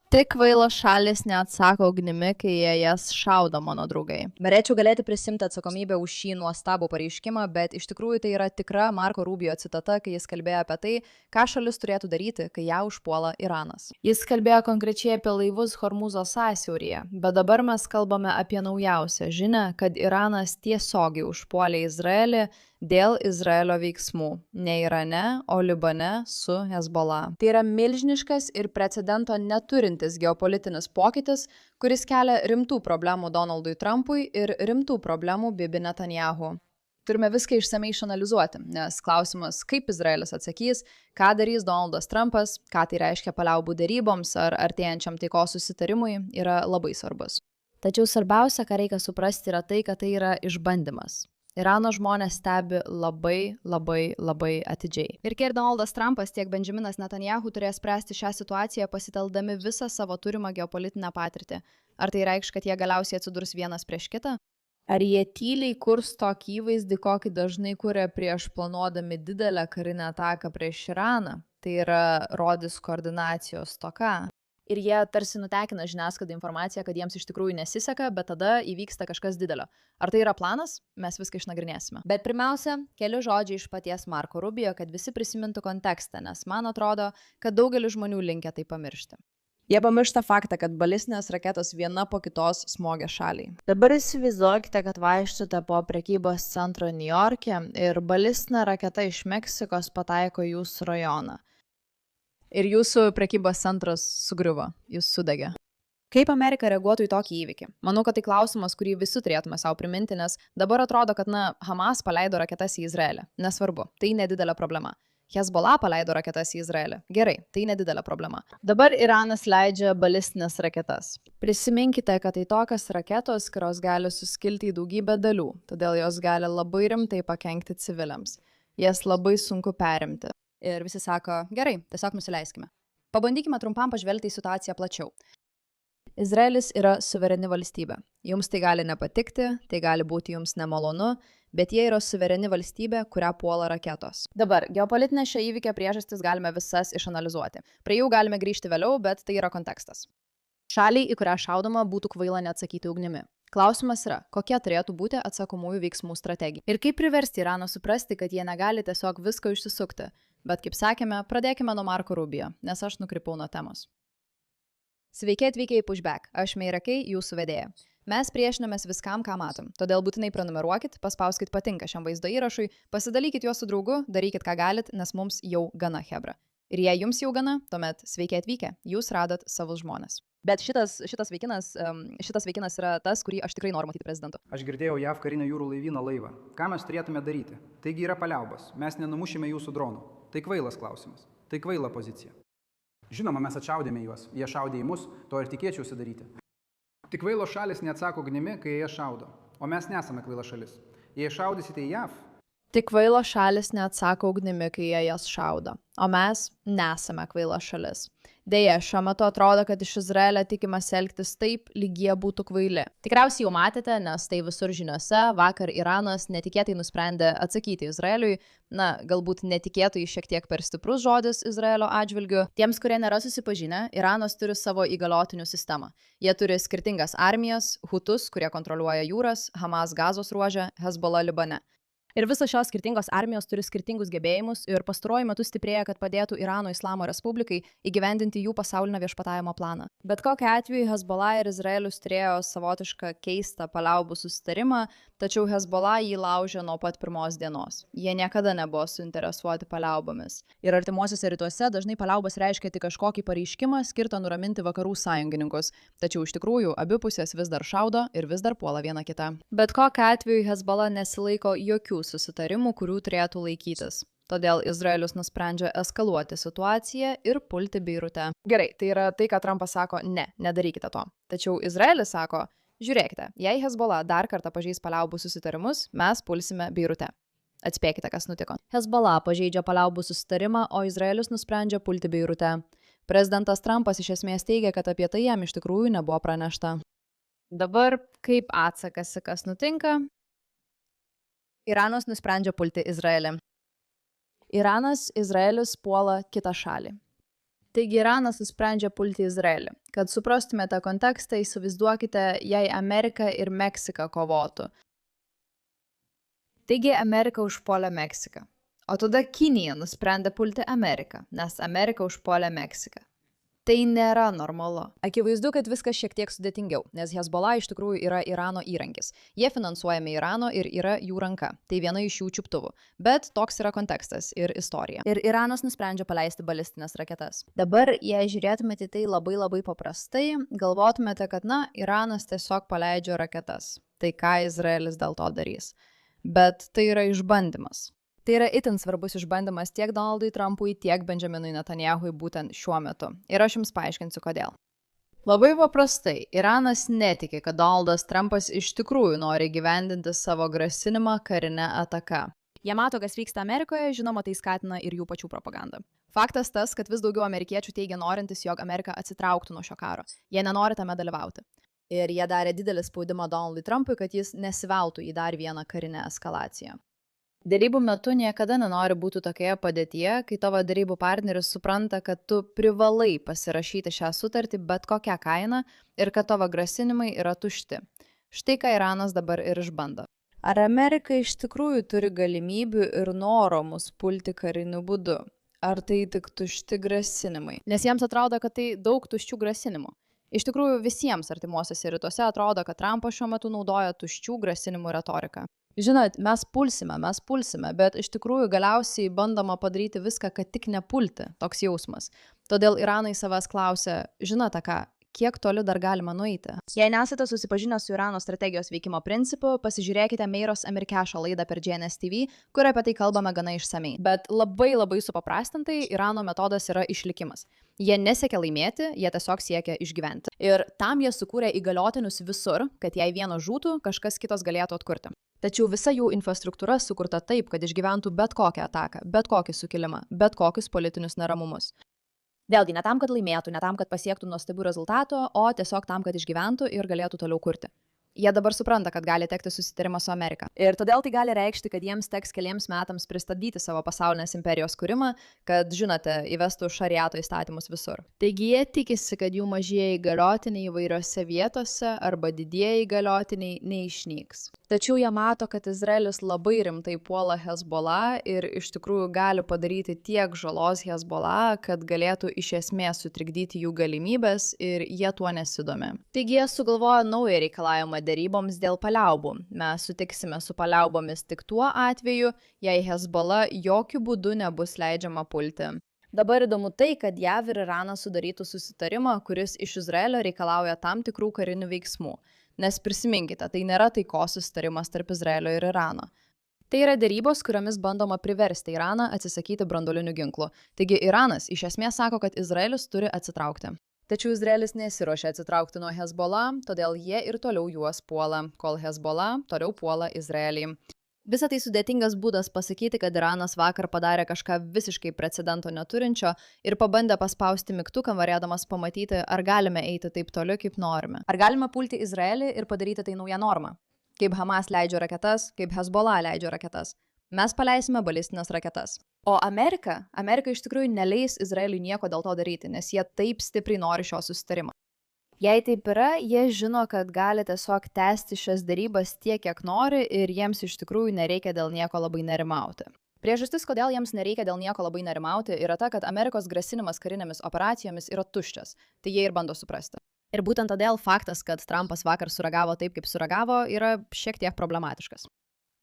Tik kvailos šalys neatsako ugnimi, kai jie jas šaudo, mano draugai. Norėčiau galėti prisimti atsakomybę už šį nuostabų pareiškimą, bet iš tikrųjų tai yra tikra Marko Rubio citata, kai jis kalbėjo apie tai, ką šalis turėtų daryti, kai ją užpuola Iranas. Jis kalbėjo konkrečiai apie laivus Hormūzo sąsiauryje, bet dabar mes kalbame apie naujausią žinią, kad Iranas tiesiogiai užpuolė Izraelį dėl Izraelio veiksmų, ne Irane, o Libane su Hezbollah. Tai yra milžiniškas ir precedento neturintis geopolitinis pokytis, kuris kelia rimtų problemų Donaldui Trumpui ir rimtų problemų Bibi Netanyahu. Turime viską išsamei išanalizuoti, nes klausimas, kaip Izraelis atsakys, ką darys Donaldas Trumpas, ką tai reiškia paliaubų deryboms ar artėjančiam taikos susitarimui, yra labai svarbus. Tačiau svarbiausia, ką reikia suprasti, yra tai, kad tai yra išbandymas. Irano žmonės stebi labai atidžiai. Ir tiek Donaldas Trumpas, tiek Benjaminas Netanyahu turės spręsti šią situaciją pasiteldami visą savo turimą geopolitinę patirtį. Ar tai reikš, kad jie galiausiai atsidurs vienas prieš kitą? Ar jie tyliai kurs tokį įvaizdį, kokį dažnai kuria prieš planuodami didelę karinę ataką prieš Iraną? Tai yra rodys koordinacijos stoka. Ir jie tarsi nutekina žiniasklaidą informaciją, kad jiems iš tikrųjų nesiseka, bet tada įvyksta kažkas didelio. Ar tai yra planas? Mes viską išnagrinėsime. Bet pirmiausia, keli žodžiai iš paties Marko Rubio, kad visi prisimintų kontekstą, nes man atrodo, kad daugelis žmonių linkę tai pamiršti. Jie pamiršta faktą, kad balistinės raketos viena po kitos smogia šaliai. Dabar įsivaizduokite, kad vaikštote po prekybos centro Niujorke ir balistinė raketa iš Meksikos pataiko į jūsų rajoną. Ir jūsų prekybos centras sugriuvo, jūs sudegė. Kaip Amerika reaguotų į tokį įvykį? Manau, kad tai klausimas, kurį visi turėtume savo priminti, nes dabar atrodo, kad Hamas paleido raketas į Izraelį. Nesvarbu, tai nedidelė problema. Hezbollah paleido raketas į Izraelį. Gerai, tai nedidelė problema. Dabar Iranas leidžia balistinės raketas. Prisiminkite, kad tai tokios raketos, kurios gali suskilti į daugybę dalių, todėl jos gali labai rimtai pakenkti civiliams. Jas labai sunku perimti. Ir visi sako, gerai, tiesiog nusileiskime. Pabandykime trumpam pažvelgti į situaciją plačiau. Izraelis yra suvereni valstybė. Jums tai gali nepatikti, tai gali būti jums nemalonu, bet jie yra suvereni valstybė, kurią puola raketos. Dabar, geopolitinė šio įvykio priežastis galime visas išanalizuoti. Prie jų galime grįžti vėliau, bet tai yra kontekstas. Šaliai, į kurią šaudoma, būtų kvaila neatsakyti ugnimi. Klausimas yra, kokia turėtų būti atsakomųjų veiksmų strategija. Ir kaip priversti Iraną suprasti, kad jie negali tiesiog visko išsisukti. Bet kaip sakėme, pradėkime nuo Marko Rubio, nes aš nukrypau nuo temos. Sveiki atvykę į Pushback, aš Meirakai, jūsų vedėja. Mes priešinamės viskam, ką matom, todėl būtinai prenumeruokit, paspauskit patinka šiam vaizdo įrašui, pasidalykit juos su draugu, darykit ką galit, nes mums jau gana hebra. Ir jei jums jau gana, tuomet sveiki atvykę, jūs radot savus žmonės. Bet šitas vaikinas yra tas, kurį aš tikrai noriu matyti prezidentu. Aš girdėjau JAV karinio jūrų laivyno laivą. Ką mes turėtume daryti? Taigi yra paliaubos. Mes nenumušime jūsų dronų. Tai kvailas klausimas. Tai kvaila pozicija. Žinoma, mes atšaudėme juos. Jie šaudė į mus, to ir tikėčiausi daryti. Tik kvailos šalis neatsako ugnimi, kai jie šaudo. O mes nesame kvaila šalis. Jei šaudysite į JAV... Tik kvailos šalis neatsako ugnimi, kai jie jas šaudo. O mes nesame kvaila šalis. Deja, šiuo metu atrodo, kad iš Izraelio tikimasi elgtis taip, lyg jie būtų kvaili. Tikriausiai jau matėte, nes tai visur žiniuose, vakar Iranas netikėtai nusprendė atsakyti Izraeliui. Galbūt netikėtai šiek tiek per stiprus žodis Izraelio atžvilgiu. Tiems, kurie nėra susipažinę, Iranas turi savo įgaliotinių sistemą. Jie turi skirtingas armijas, Hutus, kurie kontroliuoja jūras, Hamas Gazos ruože, Hezbollah Libane. Ir visos šios skirtingos armijos turi skirtingus gebėjimus ir pastaruoju metu stiprėja, kad padėtų Irano Islamo Respublikai įgyvendinti jų pasaulinio viešpatavimo planą. Bet kokiu atveju Hezbollah ir Izraelis turėjo savotišką keistą paliaubų susitarimą, tačiau Hezbollah jį laužė nuo pat pirmos dienos. Jie niekada nebuvo suinteresuoti paliaubomis. Ir artimuosiuose rytuose dažnai paliaubos reiškia tik kažkokį pareiškimą skirtą nuraminti vakarų sąjungininkus. Tačiau iš tikrųjų abi pusės vis dar šaudo ir vis dar puola viena kitą. Bet kokiu atveju Hezbollah nesilaiko jokių susitarimų, kurių turėtų laikytis. Todėl Izraelis nusprendžia eskaluoti situaciją ir pulti Beirute. Gerai, tai yra tai, ką Trumpas sako, nedarykite to. Tačiau Izraelis sako, žiūrėkite, jei Hezbollah dar kartą pažeis paliaubų susitarimus, mes pulsime Beirute. Atspėkite, kas nutiko. Hezbollah pažeidžia paliaubų susitarimą, o Izraelis nusprendžia pulti Beirute. Prezidentas Trumpas iš esmės teigia, kad apie tai jam iš tikrųjų nebuvo pranešta. Dabar, kaip atsakas, kas nutinka? Iranas nusprendžia pulti Izraelį. Iranas, Izraelis puola kitą šalį. Taigi Iranas nusprendžia pulti Izraelį. Kad suprastumėte kontekstą, įsivaizduokite, jei Amerika ir Meksika kovotų. Taigi Amerika užpuolė Meksiką. O tada Kinija nusprendė pulti Ameriką, nes Amerika užpuolė Meksiką. Tai nėra normalu. Akivaizdu, kad viskas šiek tiek sudėtingiau, nes Hezbollah iš tikrųjų yra Irano įrankis. Jie finansuojami Irano ir yra jų ranka. Tai viena iš jų čiuptuvų. Bet toks yra kontekstas ir istorija. Ir Iranas nusprendžia paleisti balistinės raketas. Dabar, jei žiūrėtumėte tai labai paprastai, galvotumėte, kad, Iranas tiesiog paleidžia raketas. Tai ką Izraelis dėl to darys? Bet tai yra išbandymas. Tai yra itin svarbus išbandymas tiek Donaldui Trumpui, tiek Benjaminui Netanyahui būtent šiuo metu. Ir aš jums paaiškinsiu, kodėl. Labai paprastai, Iranas netiki, kad Donaldas Trumpas iš tikrųjų nori gyvendinti savo grasinimą karinę ataką. Jie mato, kas vyksta Amerikoje, žinoma, tai skatina ir jų pačių propagandą. Faktas tas, kad vis daugiau amerikiečių teigia norintis, jog Amerika atsitrauktų nuo šio karo. Jie nenori tame dalyvauti. Ir jie darė didelį spaudimą Donaldui Trumpui, kad jis nesiveltų į dar vieną karinę eskalaciją. Dėrybų metu niekada nenori būti tokioje padėtyje, kai tavo dėrybų partneris supranta, kad tu privalai pasirašyti šią sutartį bet kokią kainą ir kad tavo grasinimai yra tušti. Štai ką Iranas dabar ir išbando. Ar Amerika iš tikrųjų turi galimybių ir noro mus pulti kariniu būdu? Ar tai tik tušti grasinimai? Nes jiems atrodo, kad tai daug tuščių grasinimų. Iš tikrųjų, visiems artimuosiuose rytuose atrodo, kad Trumpas šiuo metu naudoja tuščių grasinimų retoriką. Žinot, mes pulsime, bet iš tikrųjų galiausiai bandoma padaryti viską, kad tik nepulti, toks jausmas. Todėl Iranai savęs klausia, žinote ką, kiek toli dar galima nueiti? Jei nesate susipažinę su Irano strategijos veikimo principu, pasižiūrėkite Meiros Amirkešo laidą per GNS TV, kur apie tai kalbame gana išsamei. Bet labai supaprastintai, Irano metodas yra išlikimas. Jie nesiekia laimėti, jie tiesiog siekia išgyventi. Ir tam jie sukūrė įgaliotinius visur, kad jei vienas žūtų, kažkas kitas galėtų atkurti. Tačiau visa jų infrastruktūra sukurta taip, kad išgyventų bet kokią ataką, bet kokį sukilimą, bet kokius politinius neramumus. Vėlgi, ne tam, kad laimėtų, ne tam, kad pasiektų nuostabių rezultatų, o tiesiog tam, kad išgyventų ir galėtų toliau kurti. Jie dabar supranta, kad gali tekti susitarimą su Amerika. Ir todėl tai gali reikšti, kad jiems teks keliems metams pristabdyti savo pasaulinės imperijos kūrimą, kad, žinote, įvestų šariato įstatymus visur. Taigi jie tikisi, kad jų mažieji įgaliotiniai įvairiose vietose arba didieji įgaliotiniai neišnyks. Tačiau jie mato, kad Izraelis labai rimtai puola Hezbollah ir iš tikrųjų gali padaryti tiek žalos Hezbollah, kad galėtų iš esmės sutrikdyti jų galimybės ir jie tuo nesidomi. Taigi jie sugalvojo naują reikalavimą deryboms dėl paliaubų. Mes sutiksime su paliaubomis tik tuo atveju, jei Hezbollah jokių būdų nebus leidžiama pulti. Dabar įdomu tai, kad JAV ir Iranas sudarytų susitarimą, kuris iš Izraelio reikalauja tam tikrų karinių veiksmų. Nes prisiminkite, tai nėra taikos susitarimas tarp Izraelio ir Irano. Tai yra derybos, kuriomis bandoma priversti Iraną atsisakyti branduolinių ginklų. Taigi Iranas iš esmės sako, kad Izraelis turi atsitraukti. Tačiau Izraelis nesiruošia atsitraukti nuo Hezbollah, todėl jie ir toliau juos puola, kol Hezbollah toliau puola Izraelį. Visa tai sudėtingas būdas pasakyti, kad Iranas vakar padarė kažką visiškai precedento neturinčio ir pabandė paspausti mygtuką, norėdamas pamatyti, ar galime eiti taip toli, kaip norime. Ar galime pulti Izraelį ir padaryti tai naują normą? Kaip Hamas leidžia raketas, kaip Hezbollah leidžia raketas. Mes paleisime balistinės raketas. O Amerika iš tikrųjų neleis Izraeliui nieko dėl to daryti, nes jie taip stipriai nori šio susitarimo. Jei taip yra, jie žino, kad gali tiesiog tęsti šias darybas tiek, kiek nori ir jiems iš tikrųjų nereikia dėl nieko labai nerimauti. Priežastis, kodėl jiems nereikia dėl nieko labai nerimauti, yra ta, kad Amerikos grasinimas karinėmis operacijomis yra tuščias. Tai jie ir bando suprasti. Ir būtent todėl faktas, kad Trumpas vakar sureagavo taip, kaip sureagavo, yra šiek tiek problematiškas.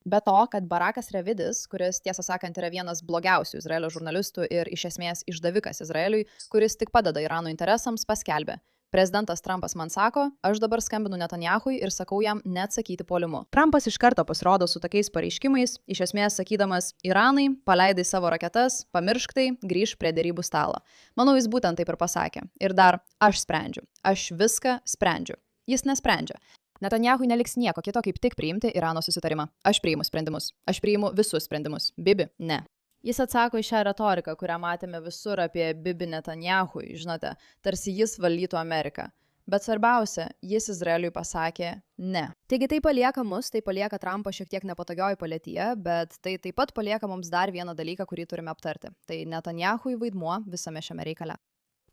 Be to, kad Barakas Revidis, kuris tiesą sakant yra vienas blogiausių Izraelio žurnalistų ir iš esmės išdavikas Izraeliui, kuris tik padeda Irano interesams, paskelbė: Prezidentas Trumpas man sako, aš dabar skambinu Netanyahui ir sakau jam neatsakyti puolimu. Trumpas iš karto pasirodo su tokiais pareiškimais, iš esmės sakydamas: Iranai, paleidai savo raketas, pamiršk tai, grįžk prie derybų stalo. Manau, jis būtent taip ir pasakė. Ir dar, aš sprendžiu. Aš viską sprendžiu. Jis nesprendžia. Netanyahui neliks nieko kito, kaip tik priimti Irano susitarimą. Aš priimu sprendimus. Aš priimu visus sprendimus. Bibi, ne. Jis atsako į šią retoriką, kurią matėme visur apie Bibi Netanyahui, žinote, tarsi jis valdytų Ameriką. Bet svarbiausia, jis Izraeliui pasakė ne. Taigi tai palieka mus, tai palieka Trumpą šiek tiek nepatogioj padėtyje, bet tai taip pat palieka mums dar vieną dalyką, kurį turime aptarti. Tai Netanyahui vaidmuo visame šiame reikale.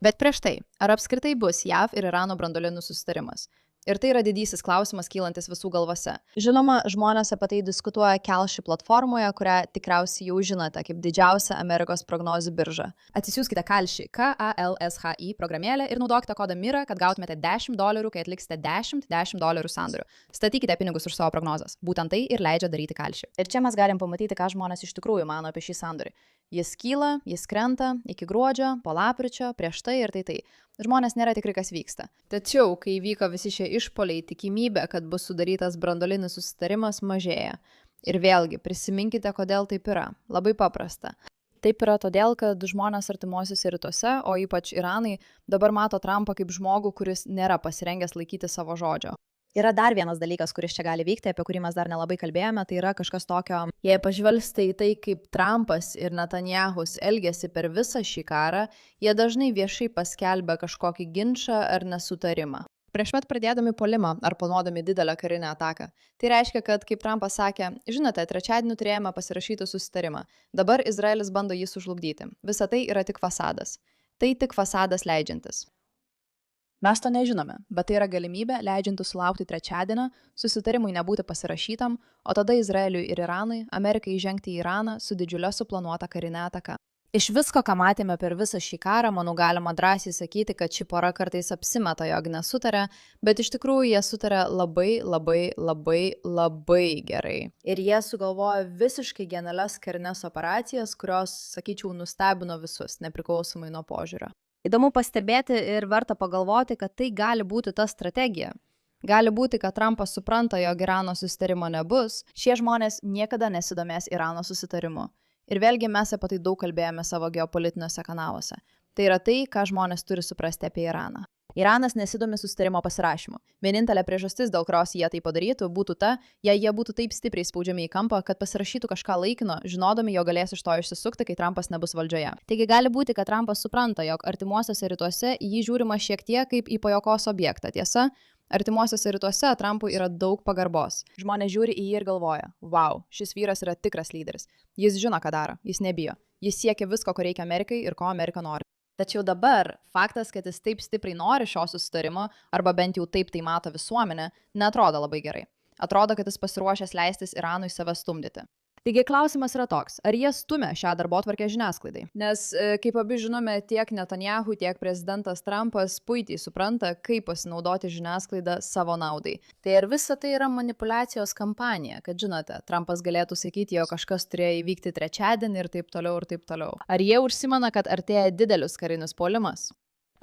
Bet prieš tai, ar apskritai bus JAV ir Irano branduolinis susitarimas? Ir tai yra didysis klausimas kylantis visų galvose. Žinoma, žmonės apie tai diskutuoja Kelši platformoje, kurią tikriausiai jau žinote kaip didžiausia Amerikos prognozių birža. Atsisiųskite Kelši KALSHI programėlę ir naudokite kodą MIRA, kad gautumėte $10, kai atliksite $10 sandorių. Statykite pinigus už savo prognozes. Būtent tai ir leidžia daryti Kelši. Ir čia mes galim pamatyti, ką žmonės iš tikrųjų mano apie šį sandorį. Jis kyla, jis krenta iki gruodžio, po lapkričio, prieš tai ir tai. Žmonės nėra tikri, kas vyksta. Tačiau, kai vyko visi šie išpoliai, tikimybė, kad bus sudarytas branduolinis susitarimas, mažėja. Ir vėlgi, prisiminkite, kodėl taip yra. Labai paprasta. Taip yra todėl, kad žmonės artimuosiuose rytuose, o ypač Iranai, dabar mato Trumpą kaip žmogų, kuris nėra pasirengęs laikyti savo žodžio. Yra dar vienas dalykas, kuris čia gali vykti, apie kurį mes dar nelabai kalbėjome, tai yra kažkas tokio. Jei pažvelgsite į tai, kaip Trumpas ir Netanyahus elgėsi per visą šį karą, jie dažnai viešai paskelbia kažkokį ginčą ar nesutarimą. Prieš pat pradėdami puolimą ar planuodami didelę karinę ataką. Tai reiškia, kad, kaip Trumpas sakė, žinote, trečiadienį turėjome pasirašyti susitarimą. Dabar Izraelis bando jį sužlugdyti. Visa tai yra tik fasadas. Tai tik fasadas leidžiantis. Mes to nežinome, bet tai yra galimybė leidžianti sulaukti trečiadienio, susitarimui nebūti pasirašytam, o tada Izraeliui ir Iranui, Amerikai įžengti į Iraną su didžiulė suplanuota karinė ataka. Iš visko, ką matėme per visą šį karą, manau, galima drąsiai sakyti, kad ši pora kartais apsimeta, jog nesutarė, bet iš tikrųjų jie sutarė labai gerai. Ir jie sugalvojo visiškai genialias karinės operacijas, kurios, sakyčiau, nustebino visus, nepriklausomai nuo požiūrio. Įdomu pastebėti ir verta pagalvoti, kad tai gali būti ta strategija. Gali būti, kad Trumpas supranta, jog Irano susitarimo nebus, šie žmonės niekada nesidomės Irano susitarimu. Ir vėlgi mes apie tai daug kalbėjome savo geopolitiniuose kanaluose. Tai yra tai, ką žmonės turi suprasti apie Iraną. Iranas nesidomi susitarimo pasirašymu. Vienintelė priežastis, dėl kurios jie tai padarytų, būtų ta, jei jie būtų taip stipriai spaudžiami į kampą, kad pasirašytų kažką laikino, žinodami, jog galės iš to išsisukti, kai Trumpas nebus valdžioje. Taigi gali būti, kad Trumpas supranta, jog artimuosiuose rytuose jį žiūrima šiek tiek kaip į pajuokos objektą. Tiesa, artimuosiuose rytuose Trumpui yra daug pagarbos. Žmonės žiūri į jį ir galvoja, wow, šis vyras yra tikras lyderis. Jis žino, ką daro, jis nebijo. Jis siekia visko, ko reikia Amerikai ir ko Amerika nori. Tačiau dabar faktas, kad jis taip stipriai nori šio susitarimo, arba bent jau taip tai mato visuomenė, neatrodo labai gerai. Atrodo, kad jis pasiruošęs leistis Iranui save stumdyti. Taigi klausimas yra toks, ar jie stumia šią darbotvarkę žiniasklaidai? Nes, kaip abi žinome, tiek Netanyahu, tiek prezidentas Trumpas puikiai supranta, kaip pasinaudoti žiniasklaidą savo naudai. Tai ir visa tai yra manipulacijos kampanija, kad žinote, Trumpas galėtų sakyti, jog kažkas turėjo įvykti trečiadienį ir taip toliau ir taip toliau. Ar jie užsimena, kad artėja didelis karinis puolimas?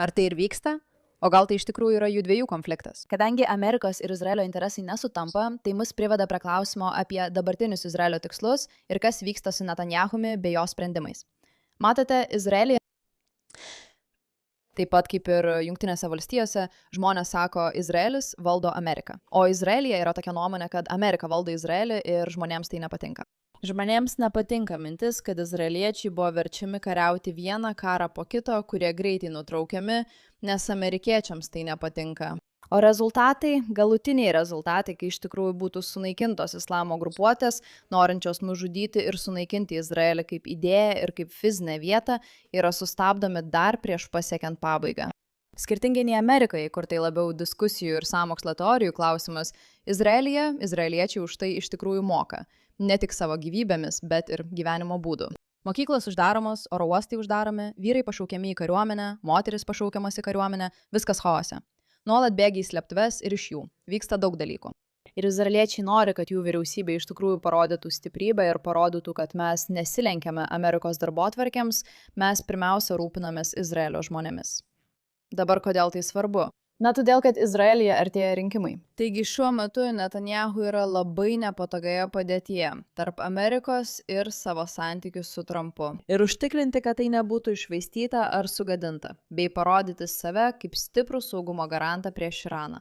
Ar tai ir vyksta? O gal tai iš tikrųjų yra jų dviejų konfliktas? Kadangi Amerikos ir Izraelio interesai nesutampa, tai mus priveda prie klausimo apie dabartinius Izraelio tikslus ir kas vyksta su Netanyahumi bei jo sprendimais. Matote, Izraelyje, taip pat kaip ir Jungtinėse valstijose, žmonės sako, Izraelis valdo Ameriką. O Izraelyje yra tokia nuomonė, kad Amerika valdo Izraelį ir žmonėms tai nepatinka. Žmonėms nepatinka mintis, kad izraeliečiai buvo verčiami kariauti vieną karą po kito, kurie greitai nutraukiami, nes amerikiečiams tai nepatinka. O rezultatai, galutiniai rezultatai, kai iš tikrųjų būtų sunaikintos islamo grupuotės, norinčios nužudyti ir sunaikinti Izraelį kaip idėją ir kaip fizinę vietą, yra sustabdomi dar prieš pasiekiant pabaigą. Skirtingai nei Amerikai, kur tai labiau diskusijų ir sąmokslo teorijų klausimas, Izraelyje izraeliečiai už tai iš tikrųjų moka. Ne tik savo gyvybėmis, bet ir gyvenimo būdu. Mokyklos uždaromos, oro uostai uždaromi, vyrai pašaukiami į kariuomenę, moteris pašaukiamas į kariuomenę, viskas chaose. Nuolat bėgia į slėptuves ir iš jų. Vyksta daug dalykų. Ir izraeliečiai nori, kad jų vyriausybė iš tikrųjų parodytų stiprybę ir parodytų, kad mes nesilenkiame Amerikos darbotvarkėms, mes pirmiausia rūpinamės Izraelio žmonėmis. Dabar kodėl tai svarbu? Na, todėl, kad Izraelyje artėja rinkimai. Taigi šiuo metu Netanyahu yra labai nepatogioje padėtyje tarp Amerikos ir savo santykių su Trumpu. Ir užtikrinti, kad tai nebūtų iššvaistyta ar sugadinta, bei parodyti save kaip stiprų saugumo garantą prieš Iraną.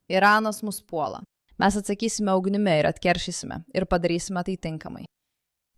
Iranas mus puola. Mes atsakysime ugnimi ir atkeršysime ir padarysime tai tinkamai.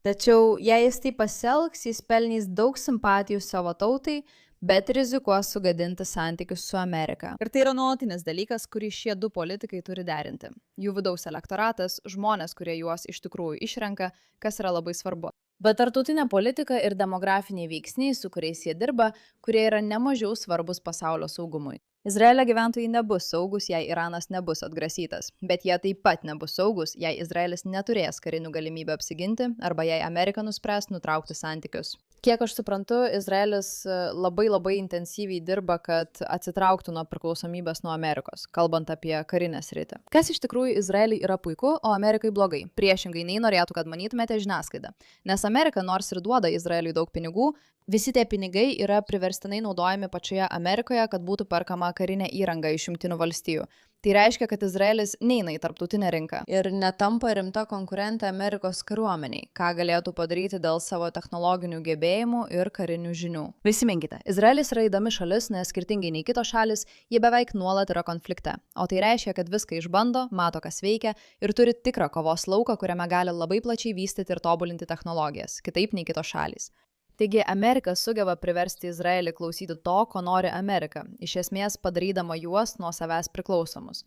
Tačiau, jei jis tai pasielgs, jis pelnys daug simpatijų savo tautai, bet rizikuos sugadinti santykius su Amerika. Ir tai yra nuolatinis dalykas, kurį šie du politikai turi derinti. Jų vidaus elektoratas, žmonės, kurie juos iš tikrųjų išrenka, kas yra labai svarbu. Bet tarptautinė politika ir demografiniai veiksniai, su kuriais jie dirba, kurie yra nemažiau svarbus pasaulio saugumui. Izraelio gyventojai nebus saugus, jei Iranas nebus atgrasytas, bet jie taip pat nebus saugus, jei Izraelis neturės karinių galimybių apsiginti arba jei Amerika nuspręs nutraukti santykius. Kiek aš suprantu, Izraelis labai intensyviai dirba, kad atsitrauktų nuo priklausomybės nuo Amerikos, kalbant apie karinę sritį. Kas iš tikrųjų Izraeliui yra puiku, o Amerikai blogai. Priešingai nei norėtų, kad manytumėte žiniasklaidą. Nes Amerika nors ir duoda Izraeliui daug pinigų, visi tie pinigai yra priverstinai naudojami pačioje Amerikoje, kad būtų perkama karinė įranga iš Jungtinių valstijų. Tai reiškia, kad Izraelis neina į tarptautinę rinką ir netampa rimta konkurentė Amerikos kariuomeniai, ką galėtų padaryti dėl savo technologinių gebėjimų ir karinių žinių. Prisiminkite, Izraelis yra įdomi šalis, nes skirtingai nei kitos šalis, jie beveik nuolat yra konflikte. O tai reiškia, kad viską išbando, mato, kas veikia ir turi tikrą kovos lauką, kuriame gali labai plačiai vystyti ir tobulinti technologijas, kitaip nei kitos šalys. Taigi Amerika sugeba priversti Izraelį klausyti to, ko nori Amerika, iš esmės padarydama juos nuo savęs priklausomus.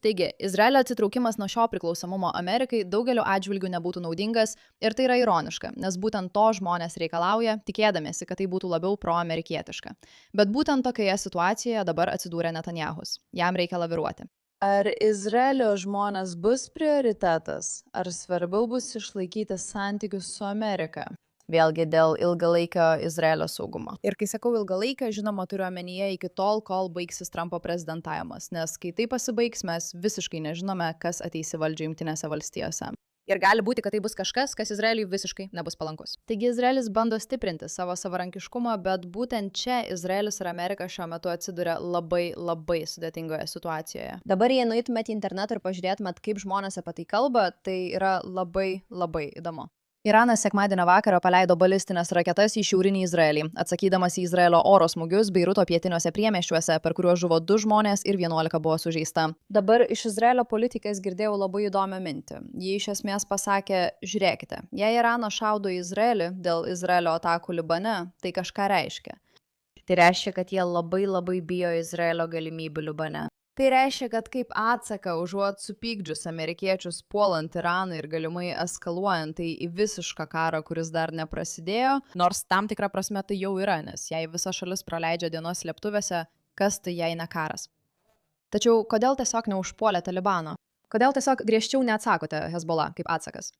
Taigi, Izraelio atsitraukimas nuo šio priklausomumo Amerikai daugeliu atžvilgių nebūtų naudingas ir tai yra ironiška, nes būtent to žmonės reikalauja, tikėdamiesi, kad tai būtų labiau proamerikietiška. Bet būtent tokioje situacijoje dabar atsidūrė Netanyahus. Jam reikia laviruoti. Ar Izraelio žmonės bus prioritetas, ar svarbiau bus išlaikyti santykius su Amerika? Vėlgi dėl ilgalaikio Izraelio saugumo. Ir kai sakau ilgalaikio, žinoma, turiu omenyje iki tol, kol baigsis Trumpo prezidentavimas, nes kai tai pasibaigs, mes visiškai nežinome, kas ateis į valdžią Jungtinėse valstijose. Ir gali būti, kad tai bus kažkas, kas Izraeliui visiškai nebus palankus. Taigi Izraelis bando stiprinti savo savarankiškumą, bet būtent čia Izraelis ir Amerika šiuo metu atsiduria labai sudėtingoje situacijoje. Dabar jei nueitumėte į internetą ir pažiūrėtumėt, kaip žmonės apie tai kalba, tai yra labai įdomu. Iranas sekmadienio vakarą paleido balistinės raketas į šiaurinį Izraelį, atsakydamas į Izraelio oro smūgius Beiruto pietiniuose priemiesčiuose, per kuriuos žuvo 2 žmonės ir 11 buvo sužeista. Dabar iš Izraelio politikės girdėjau labai įdomią mintį. Ji iš esmės pasakė, žiūrėkite, jei Iranas šaudo į Izraelį dėl Izraelio atakų Libane, tai kažką reiškia. Tai reiškia, kad jie labai bijo Izraelio galimybių Libane. Tai reiškia, kad kaip atsaką užuot supykdžius amerikiečius puolant Iraną ir galimai eskaluojant tai į visišką karą, kuris dar neprasidėjo, nors tam tikrą prasme tai jau yra, nes jei visa šalis praleidžia dienos slėptuvėse, kas tai jei ne karas. Tačiau kodėl tiesiog neužpuolė Talibano? Kodėl tiesiog griežčiau neatsakote Hezbollah kaip atsakas?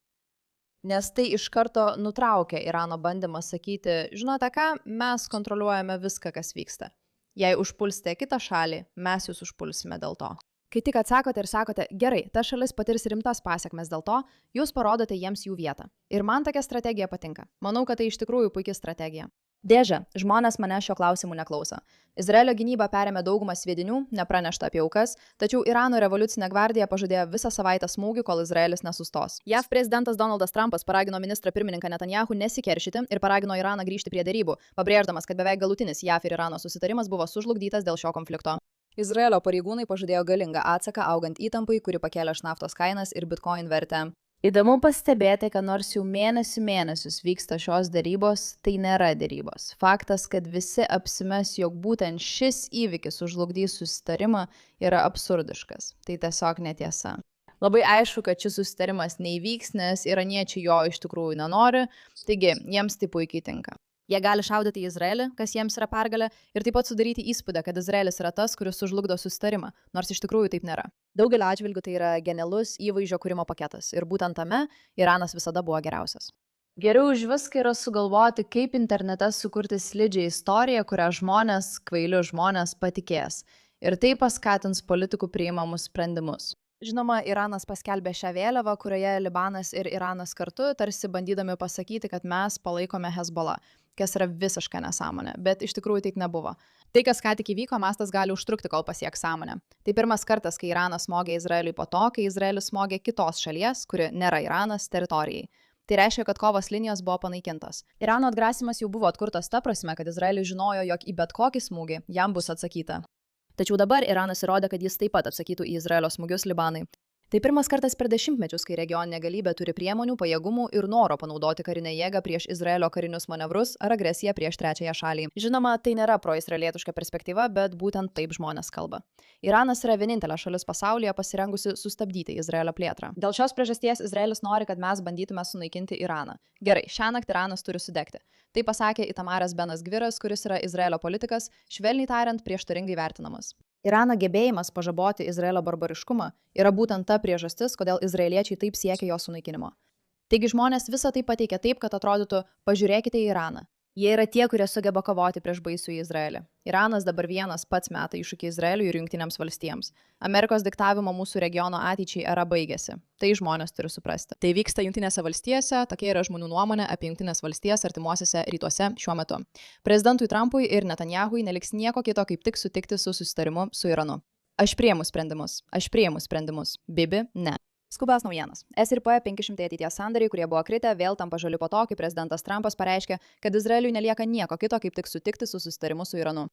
Nes tai iš karto nutraukė Irano bandymą sakyti, žinote ką, mes kontroliuojame viską, kas vyksta. Jei užpulsite kitą šalį, mes jūs užpulsime dėl to. Kai tik atsakote ir sakote, gerai, ta šalis patirs rimtas pasiekmes dėl to, jūs parodote jiems jų vietą. Ir man tokia strategija patinka. Manau, kad tai iš tikrųjų puikia strategija. Dėžė, žmonės mane šio klausimų neklauso. Izraelio gynyba perėmė daugumą sviedinių, nepranešta apie aukas, tačiau Irano revoliucinė gvardija pažadėjo visą savaitę smūgių, kol Izraelis nesustos. JAV prezidentas Donaldas Trumpas paragino ministrą pirmininką Netanyahu nesikeršyti ir paragino Iraną grįžti prie derybų, pabrėždamas, kad beveik galutinis JAV ir Irano susitarimas buvo sužlugdytas dėl šio konflikto. Izraelio pareigūnai pažadėjo galingą atsaką augant įtampai, kuri pakėlė naftos kainas ir bitcoin vertę. Įdomu pastebėti, kad nors jau mėnesius vyksta šios derybos, tai nėra derybos. Faktas, kad visi apsimes, jog būtent šis įvykis sužlugdys susitarimą, yra absurdiškas. Tai tiesiog netiesa. Labai aišku, kad šis susitarimas neįvyks, nes iraniečiai jo iš tikrųjų nenori, taigi jiems tai puikiai tinka. Jie gali šaudyti į Izraelį, kas jiems yra pergalė, ir taip pat sudaryti įspūdą, kad Izraelis yra tas, kuris sužlugdo susitarimą, nors iš tikrųjų taip nėra. Daugelio atžvilgių tai yra genialus įvaizdžio kūrimo paketas ir būtent tame Iranas visada buvo geriausias. Geriau už viską yra sugalvoti, kaip internete sukurti slidžią istoriją, kurią žmonės, kvaili žmonės patikės. Ir tai paskatins politikų priimamus sprendimus. Žinoma, Iranas paskelbė šią vėliavą, kurioje Libanas ir Iranas kartu tarsi bandydami pasakyti, kad mes palaikome Hezbollah, kas yra visiška nesąmonė, bet iš tikrųjų taip nebuvo. Tai, kas ką tik įvyko, mastas gali užtrukti, kol pasieks sąmonę. Tai pirmas kartas, kai Iranas smogė Izraeliui po to, kai Izraelis smogė kitos šalies, kuri nėra Iranas, teritorijai. Tai reiškia, kad kovos linijos buvo panaikintos. Irano atgrasimas jau buvo atkurtas ta prasme, kad Izraelis žinojo, jog į bet kokį smūgį jam bus atsakyta. Tačiau dabar Iranas įrodė, kad jis taip pat atsakytų į Izraelio smūgius Libanui. Tai pirmas kartas per dešimtmečius, kai regioninė galybė turi priemonių, pajėgumų ir noro panaudoti karinę jėgą prieš Izraelio karinius manevrus ar agresiją prieš trečiąją šalį. Žinoma, tai nėra proizraelietiška perspektyva, bet būtent taip žmonės kalba. Iranas yra vienintelė šalis pasaulyje pasirengusi sustabdyti Izraelio plėtrą. Dėl šios priežasties Izraelis nori, kad mes bandytume sunaikinti Iraną. Gerai, šiąnakt Iranas turi sudegti. Tai pasakė Itamaras Benas Gviras, kuris yra Izraelio politikas, švelniai tariant, prieštaringai vertinamas. Irano gebėjimas pažaboti Izraelio barbariškumą yra būtent ta priežastis, kodėl izraeliečiai taip siekia jo sunaikinimo. Taigi žmonės visą tai pateikia taip, kad atrodytų, pažiūrėkite į Iraną. Jie yra tie, kurie sugeba kovoti prieš baisų į Izraelį. Iranas dabar vienas pats meta iššūkį Izraeliui ir Jungtinėms valstijoms. Amerikos diktavimo mūsų regiono ateičiai era baigėsi. Tai žmonės turi suprasti. Tai vyksta Jungtinėse valstijose, tokia yra žmonių nuomonė apie Jungtinės valstijas artimuosiuose rytuose šiuo metu. Prezidentui Trumpui ir Netanyahui neliks nieko kito, kaip tik sutikti su susitarimu su Iranu. Aš priimu sprendimus. Bibi, ne. Skubios naujienos. SRP 500 ateities sandariai, kurie buvo kritę, vėl tampa žali po to, kai prezidentas Trumpas pareiškė, kad Izraeliui nelieka nieko kito, kaip tik sutikti su susitarimu su Iranu.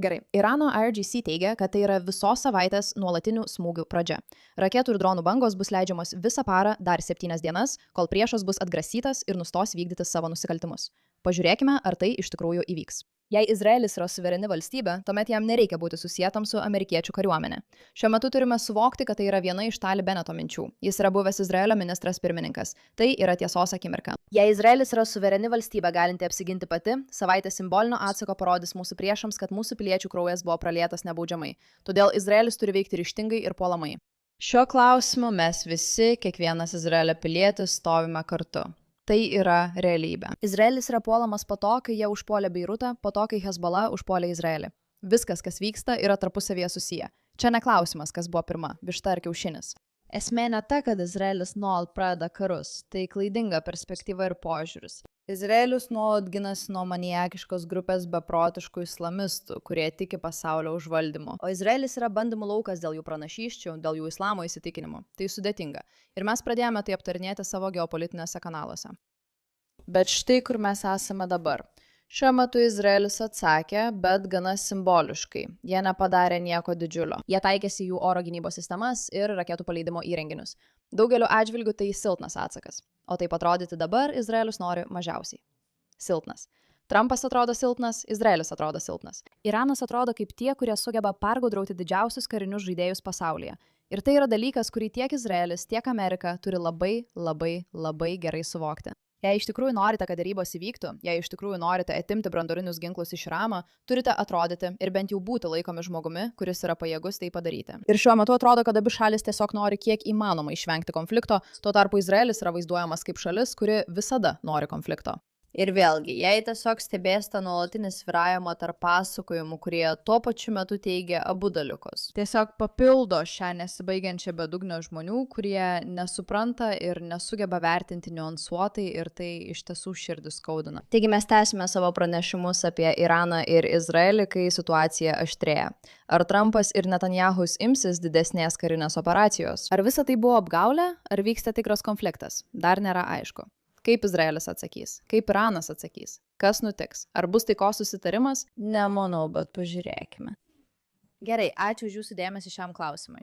Gerai, Irano IRGC teigia, kad tai yra visos savaitės nuolatinių smūgių pradžia. Raketų ir dronų bangos bus leidžiamos visą parą dar 7 dienas, kol priešas bus atgrasytas ir nustos vykdyti savo nusikaltimus. Pažiūrėkime, ar tai iš tikrųjų įvyks. Jei Izraelis yra suvereni valstybė, tuomet jam nereikia būti susietam su amerikiečių kariuomenė. Šiuo metu turime suvokti, kad tai yra viena iš Tali Beneto minčių. Jis yra buvęs Izraelio ministras pirmininkas. Tai yra tiesos akimirka. Jei Izraelis yra suvereni valstybė galinti apsiginti pati, savaitės simbolinio atsako parodys mūsų priešams, kad mūsų piliečių kraujas buvo pralietas nebaudžiamai. Todėl Izraelis turi veikti ryžtingai ir puolamai. Šiuo klausimu mes visi, kiekvienas Izraelio pilietis, stovime kartu. Tai yra realybė. Izraelis yra puolamas po to, kai jie užpuolė Beirutą, po to, kai Hezbollah užpuolė Izraelį. Viskas, kas vyksta, yra tarpusavyje susiję. Čia ne klausimas, kas buvo pirma - višta ar kiaušinis. Esmė ne ta, kad Izraelis nuolat pradeda karus. Tai klaidinga perspektyva ir požiūris. Izraelis nuolat ginasi nuo maniakiškos grupės beprotiškų islamistų, kurie tiki pasaulio užvaldymu. O Izraelis yra bandymų laukas dėl jų pranašysčių, dėl jų islamo įsitikinimų. Tai sudėtinga. Ir mes pradėjome tai aptarinėti savo geopolitinėse kanaluose. Bet štai kur mes esame dabar. Šiuo metu Izraelis atsakė, bet gana simboliškai. Jie nepadarė nieko didžiulio. Jie taikėsi jų oro gynybos sistemas ir raketų paleidimo įrenginius. Daugeliu atžvilgių tai silpnas atsakas. O taip atrodyti dabar Izraelis nori mažiausiai. Silpnas. Trumpas atrodo silpnas, Izraelis atrodo silpnas. Iranas atrodo kaip tie, kurie sugeba pergudrauti didžiausius karinius žaidėjus pasaulyje. Ir tai yra dalykas, kurį tiek Izraelis, tiek Amerika turi labai gerai suvokti. Jei iš tikrųjų norite, kad derybos įvyktų, jei iš tikrųjų norite atimti branduolinius ginklus iš Irano, turite atrodyti ir bent jau būti laikomi žmogumi, kuris yra pajėgus tai padaryti. Ir šiuo metu atrodo, kad abi šalis tiesiog nori kiek įmanoma išvengti konflikto, tuo tarpu Izraelis yra vaizduojamas kaip šalis, kuri visada nori konflikto. Ir vėlgi, jei tiesiog stebėsite nuolatinį svyravimą tarp pasakojimų, kurie tuo pačiu metu teigia abu dalykus. Tiesiog papildo šią nesibaigiančią bedugnę žmonių, kurie nesupranta ir nesugeba vertinti niuansuotai ir tai iš tiesų širdį skaudina. Taigi mes tęsime savo pranešimus apie Iraną ir Izraelį, kai situacija aštrėja. Ar Trumpas ir Netanyahus imsis didesnės karinės operacijos? Ar visa tai buvo apgaulė, ar vyksta tikras konfliktas? Dar nėra aišku. Kaip Izraelis atsakys? Kaip Iranas atsakys? Kas nutiks? Ar bus taikos susitarimas? Nemanau, bet pažiūrėkime. Gerai, ačiū už jūsų dėmesį šiam klausimui.